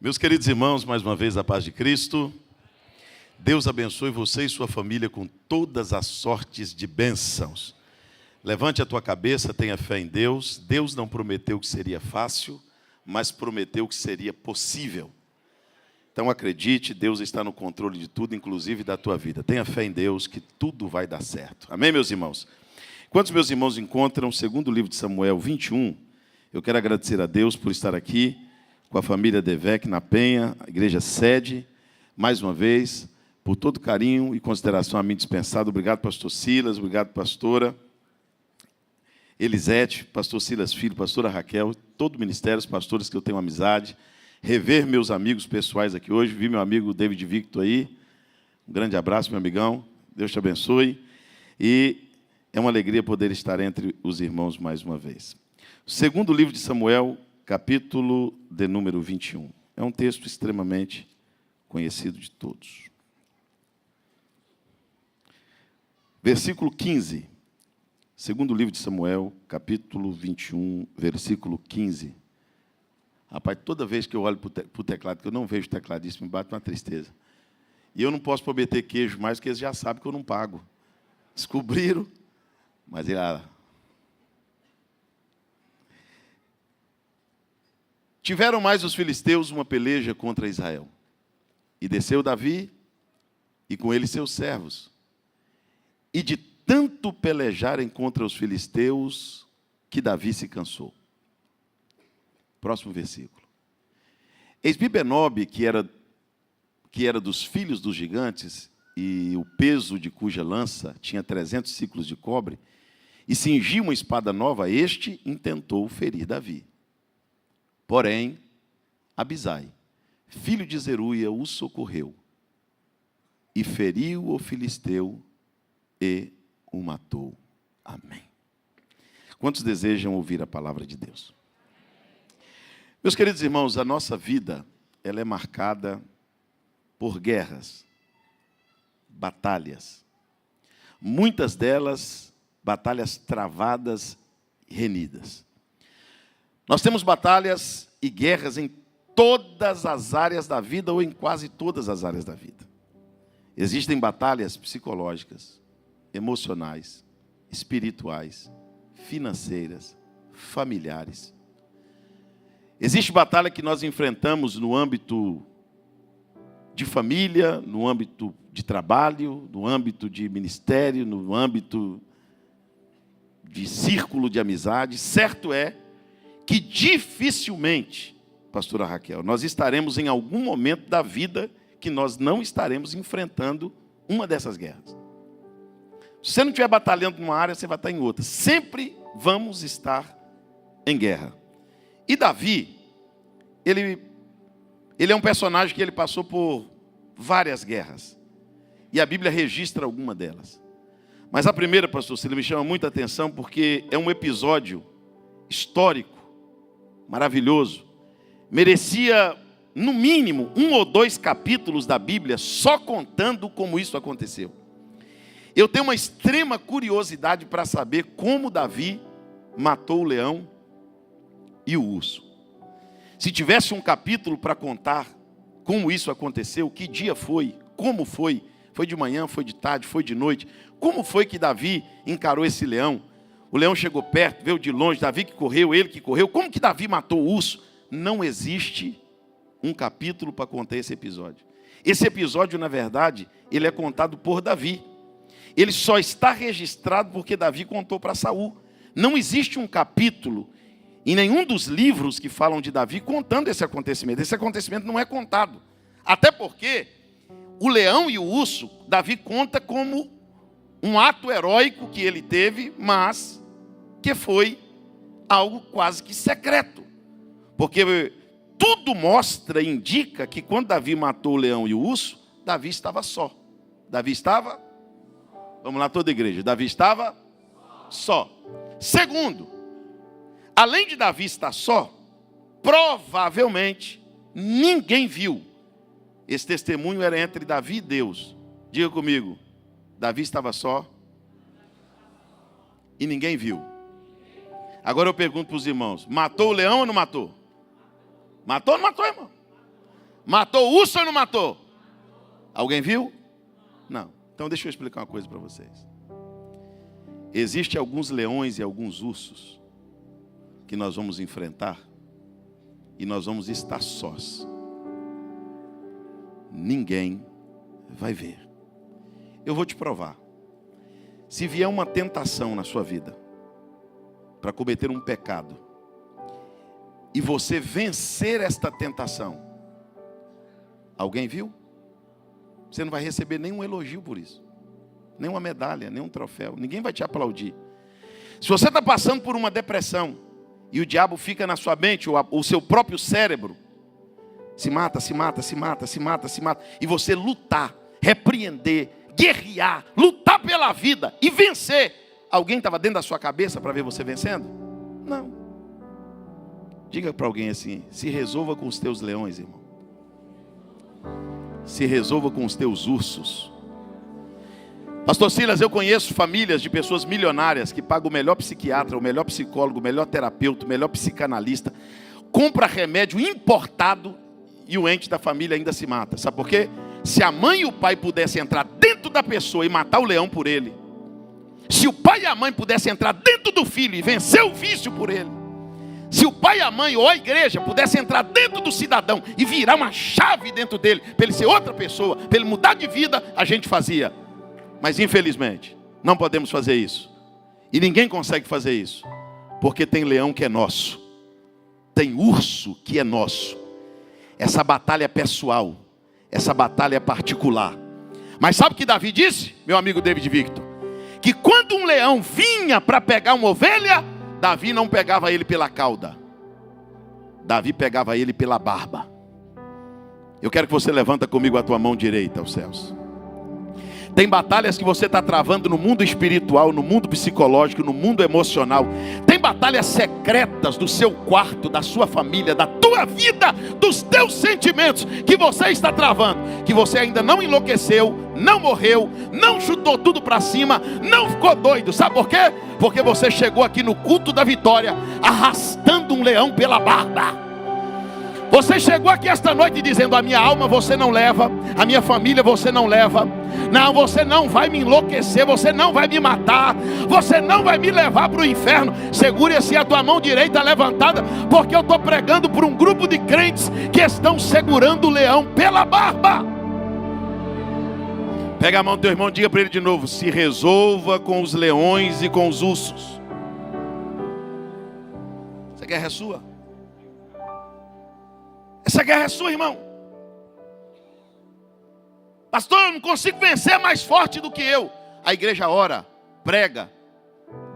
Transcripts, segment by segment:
Meus queridos irmãos, mais uma vez a paz de Cristo. Deus abençoe você e sua família com todas as sortes de bênçãos. Levante a tua cabeça, tenha fé em Deus. Deus não prometeu que seria fácil, mas prometeu que seria possível. Então acredite, Deus está no controle de tudo, inclusive da tua vida. Tenha fé em Deus que tudo vai dar certo. Amém, meus irmãos? Enquanto meus irmãos encontram o segundo livro de Samuel 21, eu quero agradecer a Deus por estar aqui com a família Devec na Penha, a igreja sede, mais uma vez, por todo carinho e consideração a mim dispensado. Obrigado, pastor Silas, obrigado, pastora Elisete, pastor Silas Filho, pastora Raquel, todo o ministério, os pastores que eu tenho amizade. Rever meus amigos pessoais aqui hoje, vi meu amigo David Victor aí, um grande abraço, meu amigão, Deus te abençoe. E é uma alegria poder estar entre os irmãos mais uma vez. O segundo livro de Samuel, capítulo de número 21. É um texto extremamente conhecido de todos. Versículo 15. Segundo livro de Samuel, capítulo 21, versículo 15. Rapaz, toda vez que eu olho para o teclado, que eu não vejo o tecladista, me bate uma tristeza. E eu não posso prometer queijo mais, porque eles já sabem que eu não pago. Descobriram, mas ele... Tiveram mais os filisteus uma peleja contra Israel. E desceu Davi, e com ele seus servos. E de tanto pelejarem contra os filisteus, que Davi se cansou. Próximo versículo. Esbi-Benob, que era dos filhos dos gigantes, e o peso de cuja lança tinha 300 ciclos de cobre, e cingiu uma espada nova, este intentou ferir Davi. Porém, Abisai, filho de Zeruia, o socorreu, e feriu o filisteu e o matou. Amém. Quantos desejam ouvir a palavra de Deus? Meus queridos irmãos, a nossa vida, ela é marcada por guerras, batalhas. Muitas delas, batalhas travadas e renidas. Nós temos batalhas e guerras em todas as áreas da vida, ou em quase todas as áreas da vida. Existem batalhas psicológicas, emocionais, espirituais, financeiras, familiares. Existe batalha que nós enfrentamos no âmbito de família, no âmbito de trabalho, no âmbito de ministério, no âmbito de círculo de amizade. Certo é que dificilmente, pastora Raquel, nós estaremos em algum momento da vida que nós não estaremos enfrentando uma dessas guerras. Se você não estiver batalhando numa área, você vai estar em outra. Sempre vamos estar em guerra. E Davi, ele é um personagem que ele passou por várias guerras. E a Bíblia registra alguma delas. Mas a primeira, pastor Cílio, me chama muita atenção porque é um episódio histórico, maravilhoso. Merecia, no mínimo, 1 ou 2 capítulos da Bíblia só contando como isso aconteceu. Eu tenho uma extrema curiosidade para saber como Davi matou o leão e o urso. Se tivesse um capítulo para contar como isso aconteceu, que dia foi, como foi de manhã, foi de tarde, foi de noite, como foi que Davi encarou esse leão? O leão chegou perto, veio de longe, Davi que correu, ele que correu. Como que Davi matou o urso? Não existe um capítulo para contar esse episódio. Esse episódio, na verdade, ele é contado por Davi. Ele só está registrado porque Davi contou para Saul. Não existe um capítulo em nenhum dos livros que falam de Davi contando esse acontecimento. Esse acontecimento não é contado. Até porque o leão e o urso, Davi conta como um ato heróico que ele teve, mas que foi algo quase que secreto. Porque tudo mostra e indica que quando Davi matou o leão e o urso, Davi estava só. Davi estava... Vamos lá, toda a igreja. Davi estava só. Segundo, além de Davi estar só, provavelmente ninguém viu. Esse testemunho era entre Davi e Deus. Diga comigo. Davi estava só e ninguém viu. Agora eu pergunto para os irmãos: matou o leão ou não matou? Matou ou não matou, irmão? Matou o urso ou não matou? Alguém viu? Não. Então deixa eu explicar uma coisa para vocês. Existem alguns leões e alguns ursos que nós vamos enfrentar e nós vamos estar sós. Ninguém vai ver. Eu vou te provar. Se vier uma tentação na sua vida para cometer um pecado e você vencer esta tentação, alguém viu? Você não vai receber nenhum elogio por isso, nenhuma medalha, nenhum troféu, ninguém vai te aplaudir. Se você está passando por uma depressão e o diabo fica na sua mente, o seu próprio cérebro, se mata, se mata, se mata, se mata, se mata, e você lutar, repreender, guerrear, lutar pela vida e vencer, alguém estava dentro da sua cabeça para ver você vencendo? Não. Diga para alguém assim: se resolva com os teus leões, irmão. Se resolva com os teus ursos. Pastor Silas, eu conheço famílias de pessoas milionárias que pagam o melhor psiquiatra, o melhor psicólogo, o melhor terapeuta, o melhor psicanalista, compra remédio importado e o ente da família ainda se mata. Sabe por quê? Se a mãe e o pai pudessem entrar dentro da pessoa e matar o leão por ele, se o pai e a mãe pudessem entrar dentro do filho e vencer o vício por ele, se o pai, a mãe ou a igreja pudessem entrar dentro do cidadão e virar uma chave dentro dele, para ele ser outra pessoa, para ele mudar de vida, a gente fazia. Mas infelizmente, não podemos fazer isso. E ninguém consegue fazer isso. Porque tem leão que é nosso. Tem urso que é nosso. Essa batalha é pessoal. Essa batalha é particular. Mas sabe o que Davi disse, meu amigo David Victor? Que quando um leão vinha para pegar uma ovelha, Davi não pegava ele pela cauda. Davi pegava ele pela barba. Eu quero que você levanta comigo a tua mão direita aos céus. Tem batalhas que você está travando no mundo espiritual, no mundo psicológico, no mundo emocional. Tem batalhas secretas do seu quarto, da sua família, da tua vida, dos teus sentimentos, que você está travando, que você ainda não enlouqueceu, não morreu, não chutou tudo para cima, não ficou doido. Sabe por quê? Porque você chegou aqui no culto da vitória, arrastando um leão pela barba. Você chegou aqui esta noite dizendo: a minha alma você não leva, a minha família você não leva. Não, você não vai me enlouquecer, você não vai me matar, você não vai me levar para o inferno. Segure assim a tua mão direita levantada, porque eu estou pregando por um grupo de crentes que estão segurando o leão pela barba. Pega a mão do teu irmão e diga para ele de novo: se resolva com os leões e com os ursos. Essa guerra é sua. Essa guerra é sua, irmão. Pastor, eu não consigo vencer mais forte do que eu. A igreja ora, prega,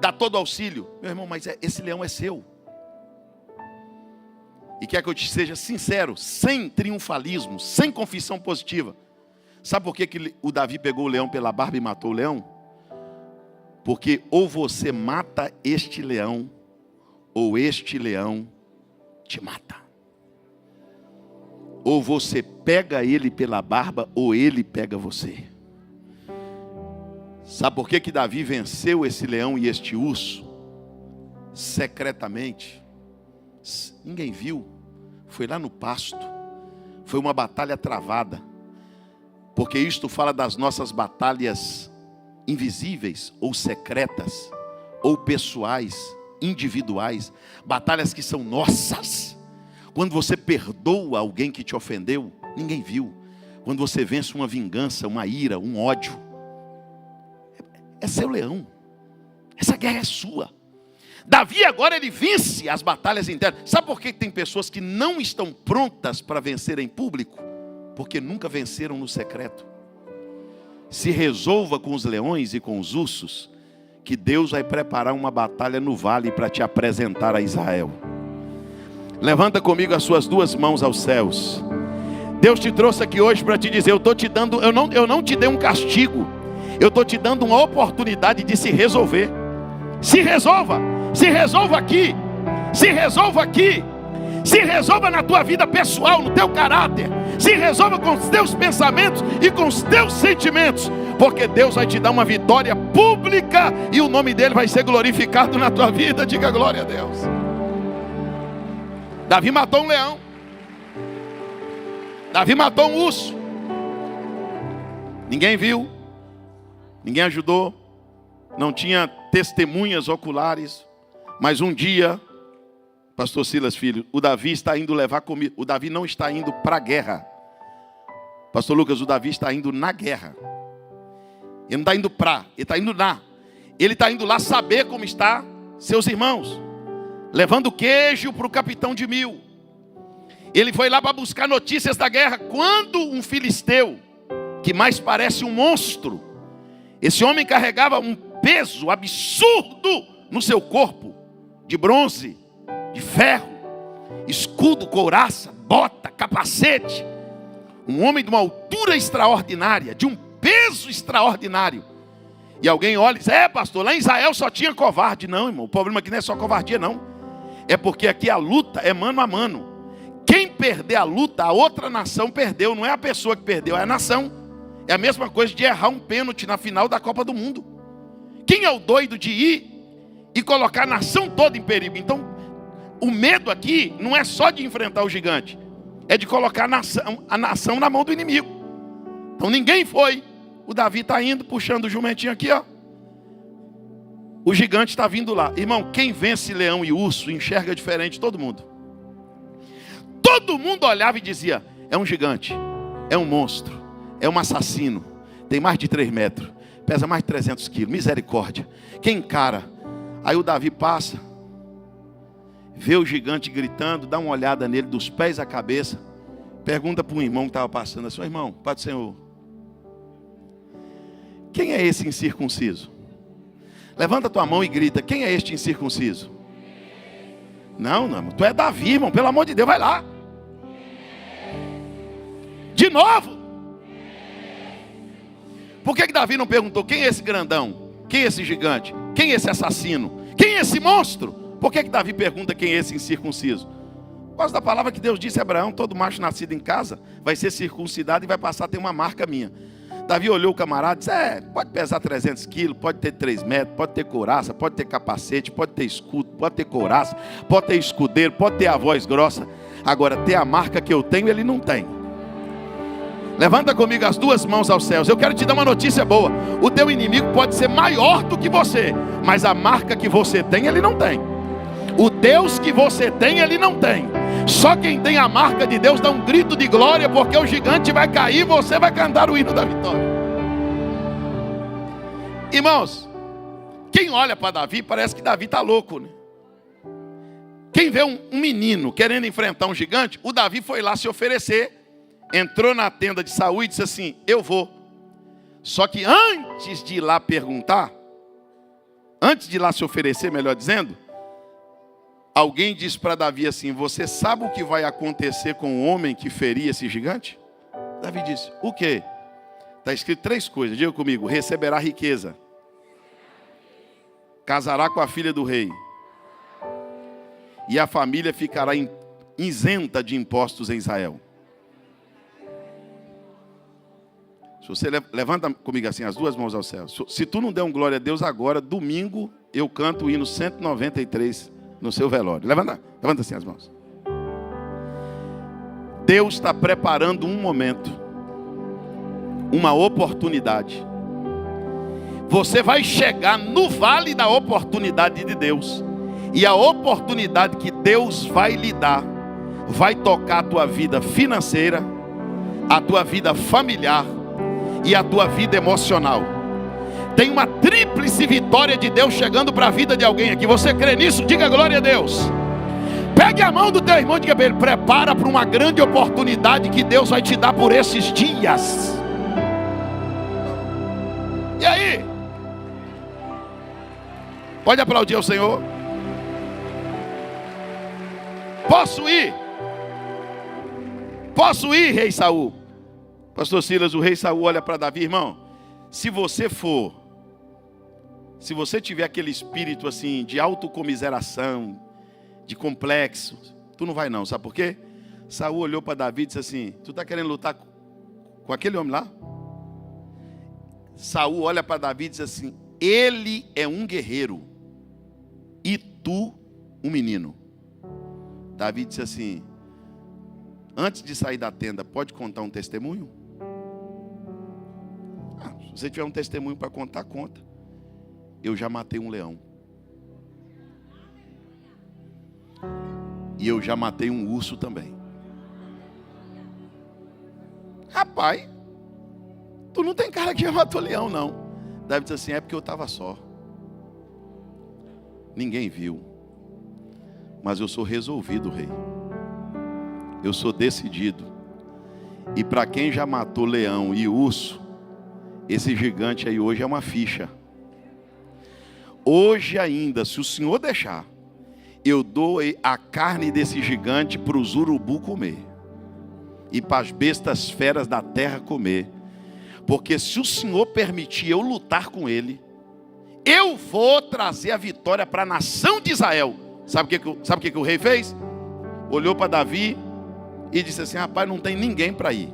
dá todo auxílio. Meu irmão, mas esse leão é seu. E quer que eu te seja sincero, sem triunfalismo, sem confissão positiva. Sabe por que o Davi pegou o leão pela barba e matou o leão? Porque ou você mata este leão, ou este leão te mata. Ou você pega ele pela barba, ou ele pega você. Sabe por que Davi venceu esse leão e este urso? Secretamente. Ninguém viu. Foi lá no pasto. Foi uma batalha travada. Porque isto fala das nossas batalhas invisíveis, ou secretas, ou pessoais, individuais. Batalhas que são nossas. Quando você perdoa alguém que te ofendeu, ninguém viu. Quando você vence uma vingança, uma ira, um ódio, é seu leão. Essa guerra é sua. Davi agora ele vence as batalhas internas. Sabe por que tem pessoas que não estão prontas para vencer em público? Porque nunca venceram no secreto. Se resolva com os leões e com os ursos, que Deus vai preparar uma batalha no vale para te apresentar a Israel. Levanta comigo as suas duas mãos aos céus. Deus te trouxe aqui hoje para te dizer: eu estou te dando, eu não te dei um castigo, eu estou te dando uma oportunidade de se resolver. Se resolva aqui, se resolva aqui, se resolva na tua vida pessoal, no teu caráter, se resolva com os teus pensamentos e com os teus sentimentos, porque Deus vai te dar uma vitória pública e o nome dele vai ser glorificado na tua vida. Diga glória a Deus. Davi matou um leão. Davi matou um urso. Ninguém viu, ninguém ajudou, não tinha testemunhas oculares. Mas um dia, pastor Silas Filho, o Davi está indo levar comida. O Davi não está indo para a guerra. Pastor Lucas, o Davi está indo na guerra. Ele não está indo para, ele está indo na. Ele está indo lá saber como está seus irmãos. Levando queijo para o capitão de 1000. Ele foi lá para buscar notícias da guerra. Quando um filisteu, que mais parece um monstro, esse homem carregava um peso absurdo no seu corpo, de bronze, de ferro, escudo, couraça, bota, capacete. Um homem de uma altura extraordinária, de um peso extraordinário. E alguém olha e diz: pastor, lá em Israel só tinha covarde. Não, irmão, o problema aqui não é só covardia, não. É porque aqui a luta é mano a mano. Quem perder a luta, a outra nação perdeu. Não é a pessoa que perdeu, é a nação. É a mesma coisa de errar um pênalti na final da Copa do Mundo. Quem é o doido de ir e colocar a nação toda em perigo? Então, o medo aqui não é só de enfrentar o gigante, é de colocar a nação na mão do inimigo. Então ninguém foi. O Davi está indo, puxando o jumentinho aqui, ó. O gigante está vindo lá. Irmão, quem vence leão e urso enxerga diferente todo mundo. Todo mundo olhava e dizia: é um gigante, é um monstro, é um assassino, tem mais de 3 metros, pesa mais de 300 quilos, misericórdia. Quem encara? Aí o Davi passa, vê o gigante gritando, dá uma olhada nele dos pés à cabeça, pergunta para um irmão que estava passando assim: irmão, Pai do Senhor, quem é esse incircunciso? Levanta tua mão e grita: quem é este incircunciso? Não, tu é Davi, irmão, pelo amor de Deus, vai lá. De novo. Por que Davi não perguntou: quem é esse grandão? Quem é esse gigante? Quem é esse assassino? Quem é esse monstro? Por que Davi pergunta quem é esse incircunciso? Por causa da palavra que Deus disse a Abraão: todo macho nascido em casa vai ser circuncidado e vai passar a ter uma marca minha. Davi olhou o camarada e disse: pode pesar 300 quilos, pode ter 3 metros, pode ter couraça, pode ter capacete, pode ter escudo, pode ter couraça, pode ter escudeiro, pode ter a voz grossa. Agora, ter a marca que eu tenho, ele não tem. Levanta comigo as 2 mãos aos céus. Eu quero te dar uma notícia boa. O teu inimigo pode ser maior do que você, mas a marca que você tem, ele não tem. O Deus que você tem, ele não tem. Só quem tem a marca de Deus dá um grito de glória, porque o gigante vai cair e você vai cantar o hino da vitória. Irmãos, quem olha para Davi, parece que Davi está louco, né? Quem vê um menino querendo enfrentar um gigante, o Davi foi lá se oferecer, entrou na tenda de Saul e disse assim: eu vou. Só que antes de ir lá perguntar, antes de ir lá se oferecer, melhor dizendo, alguém disse para Davi assim: você sabe o que vai acontecer com o homem que ferir esse gigante? Davi disse: o quê? Está escrito 3 coisas, diga comigo: receberá riqueza, casará com a filha do rei, e a família ficará isenta de impostos em Israel. Se você levanta comigo assim as 2 mãos ao céu. Se tu não der um glória a Deus agora, domingo eu canto o hino 193 no seu velório. Levanta assim as mãos. Deus está preparando um momento, uma oportunidade. Você vai chegar no vale da oportunidade de Deus. E a oportunidade que Deus vai lhe dar vai tocar a tua vida financeira, a tua vida familiar e a tua vida emocional. Tem uma tríplice vitória de Deus chegando para a vida de alguém aqui. Você crê nisso? Diga glória a Deus. Pegue a mão do teu irmão e diga para ele: prepara para uma grande oportunidade que Deus vai te dar por esses dias. E aí? Pode aplaudir ao Senhor? Posso ir? Posso ir, rei Saul? Pastor Silas, o rei Saul olha para Davi: irmão, se você tiver aquele espírito assim de autocomiseração, de complexo, tu não vai não, sabe por quê? Saul olhou para Davi e disse assim: tu está querendo lutar com aquele homem lá? Saul olha para Davi e diz assim: ele é um guerreiro e tu um menino. Davi disse assim: antes de sair da tenda, pode contar um testemunho? Se você tiver um testemunho para contar, conta. Eu já matei um leão. E eu já matei um urso também. Rapaz, tu não tem cara que já matou leão, não. Davi disse assim, é porque eu estava só. Ninguém viu. Mas eu sou resolvido, rei. Eu sou decidido. E para quem já matou leão e urso, esse gigante aí hoje é uma ficha. Hoje ainda, se o Senhor deixar, eu dou a carne desse gigante para os urubu comer. E para as bestas feras da terra comer. Porque se o Senhor permitir eu lutar com ele, eu vou trazer a vitória para a nação de Israel. Sabe o que o rei fez? Olhou para Davi e disse assim, rapaz, não tem ninguém para ir.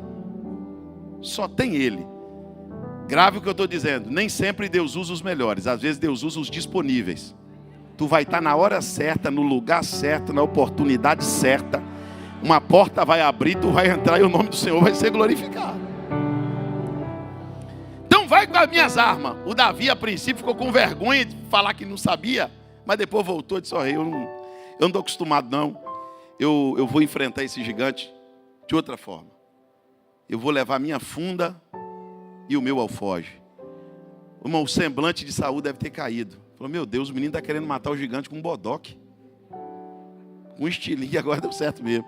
Só tem ele. Grave o que eu estou dizendo. Nem sempre Deus usa os melhores. Às vezes Deus usa os disponíveis. Tu vai estar na hora certa, no lugar certo, na oportunidade certa. Uma porta vai abrir, tu vai entrar e o nome do Senhor vai ser glorificado. Então vai com as minhas armas. O Davi a princípio ficou com vergonha de falar que não sabia. Mas depois voltou e disse, rei, eu não estou acostumado não. Eu vou enfrentar esse gigante de outra forma. Eu vou levar minha funda e o meu alfoge. O semblante de Saul deve ter caído. Falou, meu Deus, o menino está querendo matar o gigante com um bodoque. Um estilingue, agora deu certo mesmo.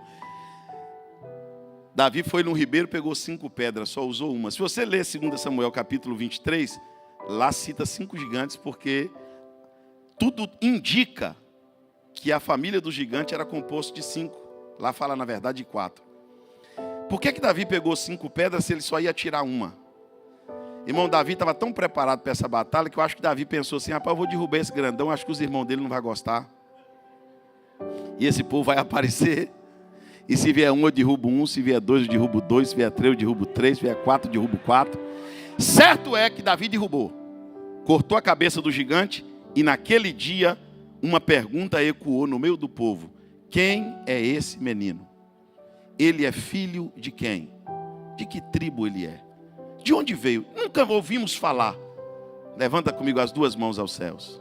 Davi foi no ribeiro, pegou 5 pedras, só usou uma. Se você ler 2 Samuel capítulo 23, lá cita 5 gigantes, porque tudo indica que a família do gigante era composta de 5. Lá fala, na verdade, de 4. Por que Davi pegou 5 pedras se ele só ia tirar uma? Irmão, Davi estava tão preparado para essa batalha que eu acho que Davi pensou assim, rapaz, eu vou derrubar esse grandão, acho que os irmãos dele não vão gostar. E esse povo vai aparecer. E se vier um, eu derrubo um. Se vier 2, eu derrubo 2. Se vier 3, eu derrubo 3. Se vier 4, eu derrubo 4. Certo é que Davi derrubou. Cortou a cabeça do gigante. E naquele dia, uma pergunta ecoou no meio do povo. Quem é esse menino? Ele é filho de quem? De que tribo ele é? De onde veio? Nunca ouvimos falar. Levanta comigo as 2 mãos aos céus.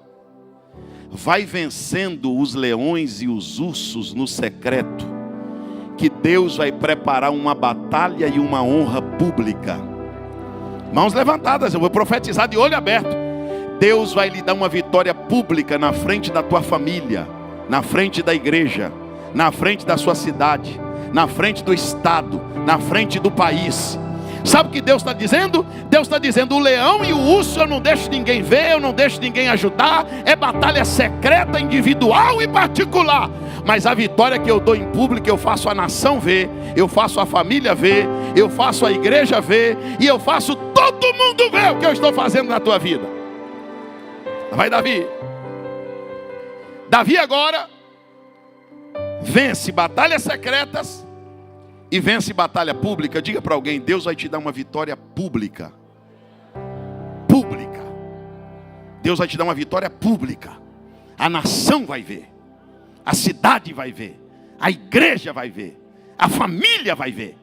Vai vencendo os leões e os ursos no secreto, que Deus vai preparar uma batalha e uma honra pública. Mãos levantadas, eu vou profetizar de olho aberto. Deus vai lhe dar uma vitória pública na frente da tua família, na frente da igreja, na frente da sua cidade, na frente do estado, na frente do país. Sabe o que Deus está dizendo? Deus está dizendo, o leão e o urso eu não deixo ninguém ver, eu não deixo ninguém ajudar. É batalha secreta, individual e particular. Mas a vitória que eu dou em público, eu faço a nação ver, eu faço a família ver, eu faço a igreja ver, e eu faço todo mundo ver o que eu estou fazendo na tua vida. Vai, Davi. Davi agora vence batalhas secretas e vence batalha pública. Diga para alguém, Deus vai te dar uma vitória pública. Pública. Deus vai te dar uma vitória pública. A nação vai ver. A cidade vai ver. A igreja vai ver. A família vai ver.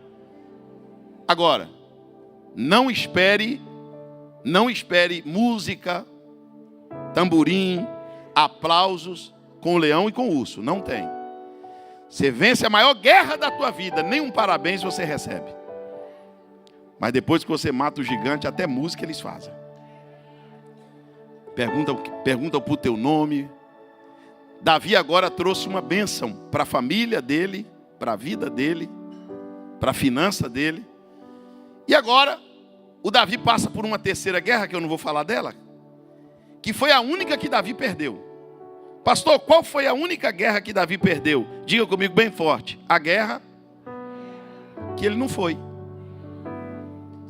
Agora, não espere música, tamborim, aplausos com o leão e com o urso. Não tem. Você vence a maior guerra da tua vida, nem um parabéns você recebe. Mas depois que você mata o gigante, até música eles fazem. Perguntam por teu nome. Davi agora trouxe uma bênção para a família dele, para a vida dele, para a finança dele. E agora, o Davi passa por uma terceira guerra, que eu não vou falar dela, que foi a única que Davi perdeu. Pastor, qual foi a única guerra que Davi perdeu? Diga comigo bem forte. A guerra que ele não foi.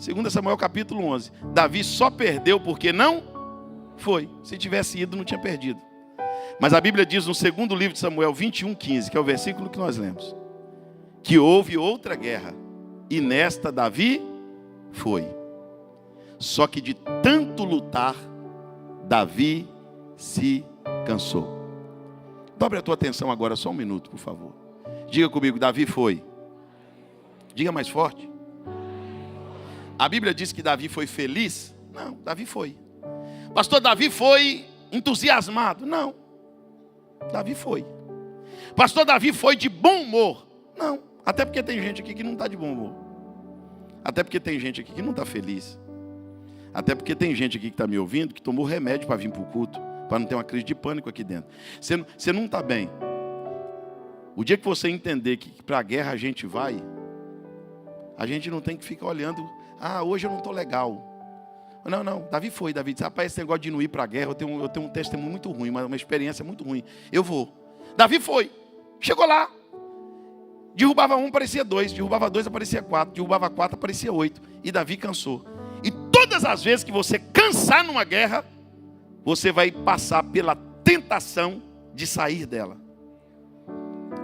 2 Samuel capítulo 11. Davi só perdeu porque não foi. Se tivesse ido, não tinha perdido. Mas a Bíblia diz no 2º livro de Samuel 21:15, que é o versículo que nós lemos, que houve outra guerra. E nesta Davi foi. Só que de tanto lutar, Davi se cansou. Dobre a tua atenção agora, só um minuto, por favor. Diga comigo, Davi foi. Diga mais forte. A Bíblia diz que Davi foi feliz? Não, Davi foi. Pastor, Davi foi entusiasmado? Não, Davi foi. Pastor, Davi foi de bom humor? Não, até porque tem gente aqui que não está de bom humor. Até porque tem gente aqui que não está feliz. Até porque tem gente aqui que está me ouvindo que tomou remédio para vir para o culto, para não ter uma crise de pânico aqui dentro. Você não está bem. O dia que você entender que para a guerra a gente vai, a gente não tem que ficar olhando, hoje eu não estou legal. Não, Davi foi, Davi disse, rapaz, esse negócio de não ir para a guerra, eu tenho um testemunho muito ruim, uma experiência muito ruim. Eu vou. Davi foi, chegou lá, derrubava um, aparecia 2, derrubava 2, aparecia 4, derrubava 4, aparecia 8, e Davi cansou. E todas as vezes que você cansar numa guerra, você vai passar pela tentação de sair dela.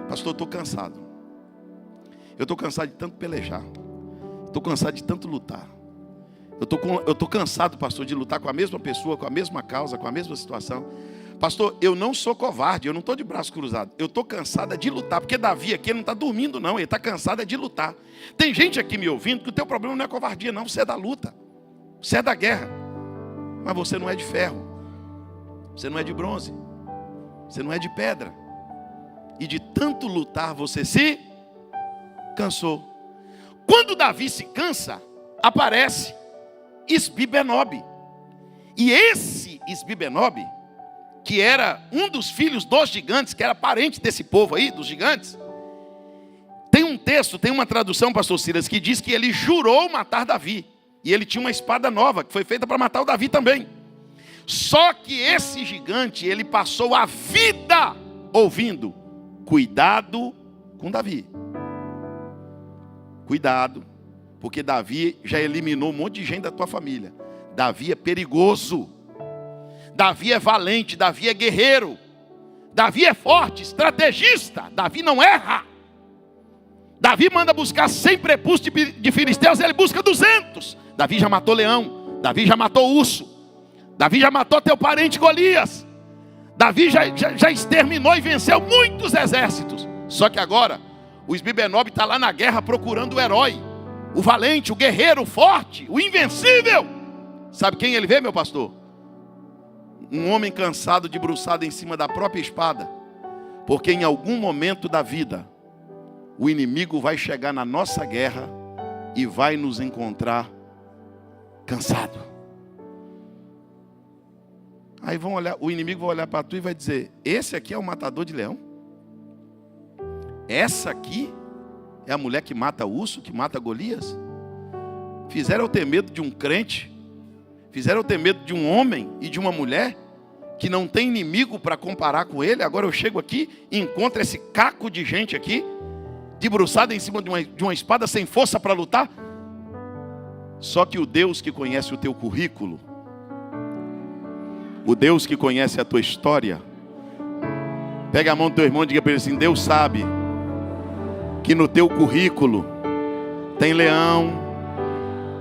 Pastor, eu estou cansado. Eu estou cansado de tanto pelejar. Estou cansado de tanto lutar. Eu estou cansado, pastor, de lutar com a mesma pessoa, com a mesma causa, com a mesma situação. Pastor, eu não sou covarde, eu não estou de braço cruzado. Eu estou cansado de lutar, porque Davi aqui ele não está dormindo não, ele está cansado de lutar. Tem gente aqui me ouvindo que o teu problema não é covardia não, você é da luta. Você é da guerra. Mas você não é de ferro. Você não é de bronze. Você não é de pedra. E de tanto lutar você se cansou. Quando Davi se cansa, aparece Isbi-Benob. E esse Isbi-Benob, que era um dos filhos dos gigantes, que era parente desse povo aí, dos gigantes, tem um texto, tem uma tradução, pastor Silas, que diz que ele jurou matar Davi. E ele tinha uma espada nova, que foi feita para matar o Davi também. Só que esse gigante, ele passou a vida ouvindo, cuidado com Davi. Cuidado, porque Davi já eliminou um monte de gente da tua família. Davi é perigoso. Davi é valente, Davi é guerreiro. Davi é forte, estrategista. Davi não erra. Davi manda buscar 100 prepúcios de filisteus, ele busca 200. Davi já matou leão, Davi já matou urso, Davi já matou teu parente Golias. Davi já exterminou e venceu muitos exércitos. Só que agora, o Isbi-Benob está lá na guerra procurando o herói, o valente, o guerreiro, o forte, o invencível. Sabe quem ele vê, meu pastor? Um homem cansado, debruçado em cima da própria espada. Porque em algum momento da vida, o inimigo vai chegar na nossa guerra e vai nos encontrar cansado. Aí vão olhar, o inimigo vai olhar para tu e vai dizer: esse aqui é o matador de leão? Essa aqui é a mulher que mata urso, que mata Golias? Fizeram eu ter medo de um crente, fizeram eu ter medo de um homem e de uma mulher que não tem inimigo para comparar com ele. Agora eu chego aqui e encontro esse caco de gente aqui, debruçada em cima de uma espada, sem força para lutar. Só que o Deus que conhece o teu currículo, o Deus que conhece a tua história, pega a mão do teu irmão e diga para ele assim: Deus sabe que no teu currículo tem leão,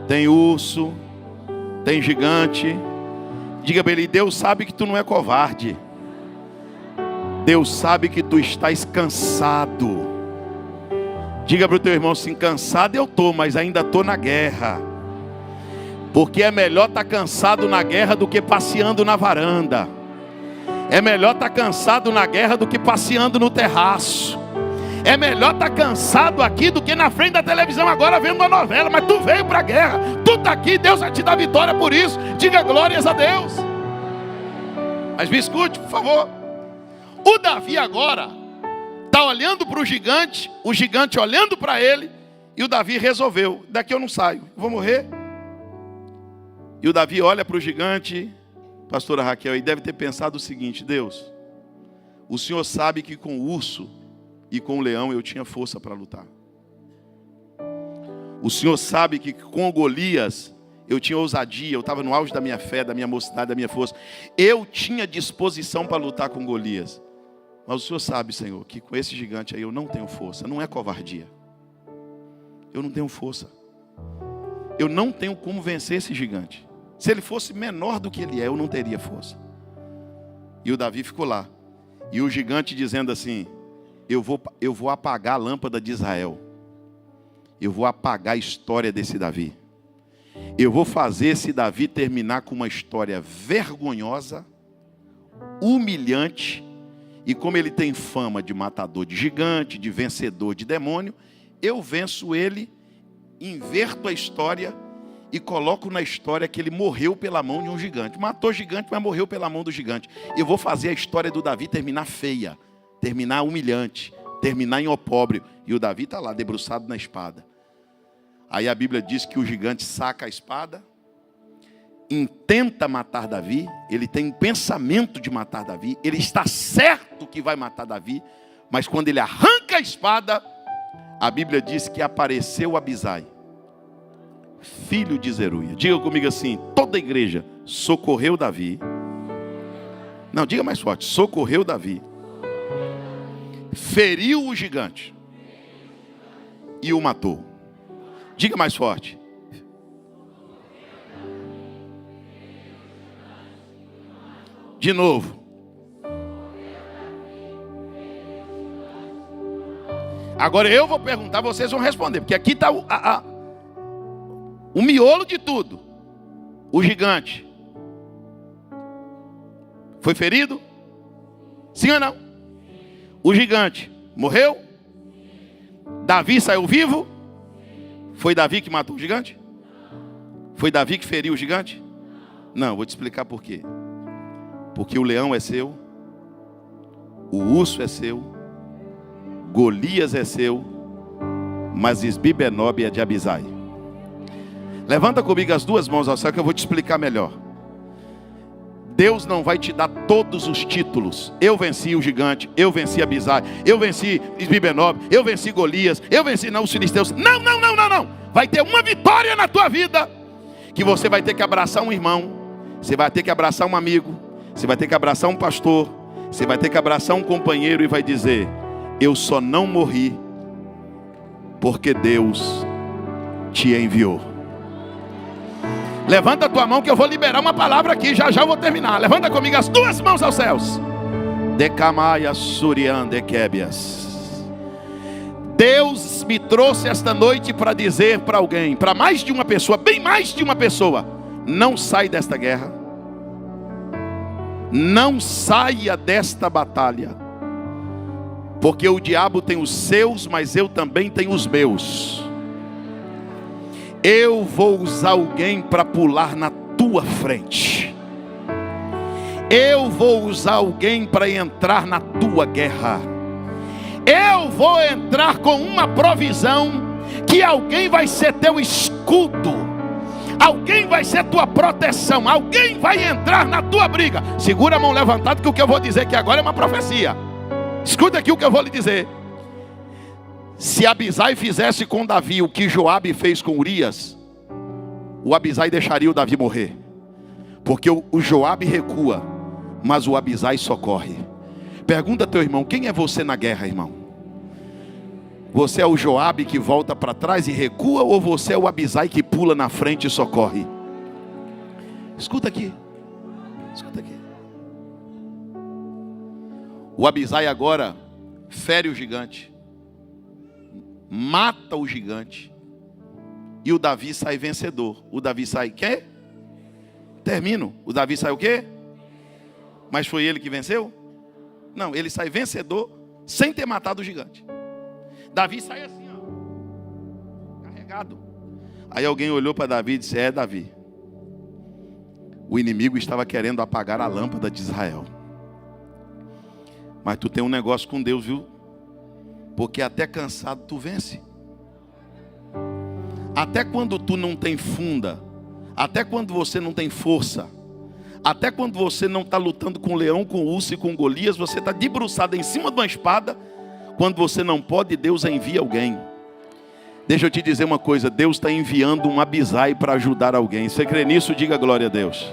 tem urso, tem gigante. Diga para ele: Deus sabe que tu não é covarde. Deus sabe que tu estás cansado. Diga para o teu irmão assim: cansado eu estou, mas ainda estou na guerra. Porque é melhor estar cansado na guerra do que passeando na varanda. É melhor estar cansado na guerra do que passeando no terraço. É melhor estar cansado aqui do que na frente da televisão agora vendo uma novela. Mas tu veio para a guerra, tu está aqui, Deus vai te dar vitória por isso. Diga glórias a Deus. Mas me escute, por favor. O Davi agora está olhando para o gigante olhando para ele, e o Davi resolveu: daqui eu não saio, vou morrer. E o Davi olha para o gigante, pastora Raquel, e deve ter pensado o seguinte: Deus, o Senhor sabe que com o urso e com o leão eu tinha força para lutar. O Senhor sabe que com o Golias eu tinha ousadia, eu estava no auge da minha fé, da minha mocidade, da minha força. Eu tinha disposição para lutar com Golias. Mas o Senhor sabe, Senhor, que com esse gigante aí eu não tenho força. Não é covardia. Eu não tenho força. Eu não tenho como vencer esse gigante. Se ele fosse menor do que ele é, eu não teria força. E o Davi ficou lá. E o gigante dizendo assim: eu vou apagar a lâmpada de Israel. eu vou apagar a história desse Davi. Eu vou fazer esse Davi terminar com uma história vergonhosa, humilhante, e como ele tem fama de matador de gigante, de vencedor de demônio, eu venço ele, inverto a história e coloco na história que ele morreu pela mão de um gigante. Matou gigante, mas morreu pela mão do gigante. Eu vou fazer a história do Davi terminar feia, terminar humilhante, terminar em opróbrio. E o Davi está lá, debruçado na espada. Aí a Bíblia diz que o gigante saca a espada, intenta matar Davi, ele tem um pensamento de matar Davi, ele está certo que vai matar Davi, mas quando ele arranca a espada, a Bíblia diz que apareceu Abisai, filho de Zeruia. Diga comigo assim: toda a igreja socorreu Davi. Não, diga mais forte: socorreu Davi, feriu o gigante e o matou. Diga mais forte: de novo. Agora eu vou perguntar, vocês vão responder, porque aqui está o miolo de tudo. O gigante foi ferido? Sim ou não? O gigante morreu? Davi saiu vivo? Foi Davi que matou o gigante? Foi Davi que feriu o gigante? Não, vou te explicar por quê. Porque o leão é seu, o urso é seu, Golias é seu, mas Isbi-Benob é de Abisai. Levanta comigo as duas mãos ao céu que eu vou te explicar melhor. Deus não vai te dar todos os títulos. Eu venci o gigante, eu venci Abisai, eu venci Isbi-Benob, eu venci Golias, eu venci os filisteus. Não, não, não, não, não. Vai ter uma vitória na tua vida, que você vai ter que abraçar um irmão, você vai ter que abraçar um amigo, você vai ter que abraçar um pastor, você vai ter que abraçar um companheiro e vai dizer: eu só não morri porque Deus te enviou. Levanta a tua mão que eu vou liberar uma palavra aqui, já já eu vou terminar. Levanta comigo as duas mãos aos céus. Decamaia Surian Dequebias. Deus me trouxe esta noite para dizer para alguém, para mais de uma pessoa, bem mais de uma pessoa: não sai desta guerra, não saia desta batalha, porque o diabo tem os seus, mas eu também tenho os meus. Eu vou usar alguém para pular na tua frente. Eu vou usar alguém para entrar na tua guerra. Eu vou entrar com uma provisão, que alguém vai ser teu escudo, alguém vai ser tua proteção, alguém vai entrar na tua briga. Segura a mão levantada, que o que eu vou dizer aqui agora é uma profecia. Escuta aqui o que eu vou lhe dizer. Se Abisai fizesse com Davi o que Joabe fez com Urias, o Abisai deixaria o Davi morrer, porque o Joabe recua, mas o Abisai socorre. Pergunta a teu irmão: quem é você na guerra, irmão? Você é o Joabe que volta para trás e recua, ou você é o Abisai que pula na frente e socorre? Escuta aqui, escuta aqui. O Abisai agora fere o gigante, mata o gigante, e o Davi sai vencedor. O Davi sai quê? Termino. O Davi sai o quê? Mas foi ele que venceu? Não, ele sai vencedor sem ter matado o gigante. Davi sai assim, ó, carregado. Aí alguém olhou para Davi e disse: é, Davi, o inimigo estava querendo apagar a lâmpada de Israel, mas tu tem um negócio com Deus, viu? Porque até cansado tu vence. Até quando tu não tem funda, até quando você não tem força, até quando você não está lutando com leão, com urso e com Golias, você está debruçado em cima de uma espada. Quando você não pode, Deus envia alguém. Deixa eu te dizer uma coisa: Deus está enviando um Abisai para ajudar alguém. Você crê nisso? Diga glória a Deus.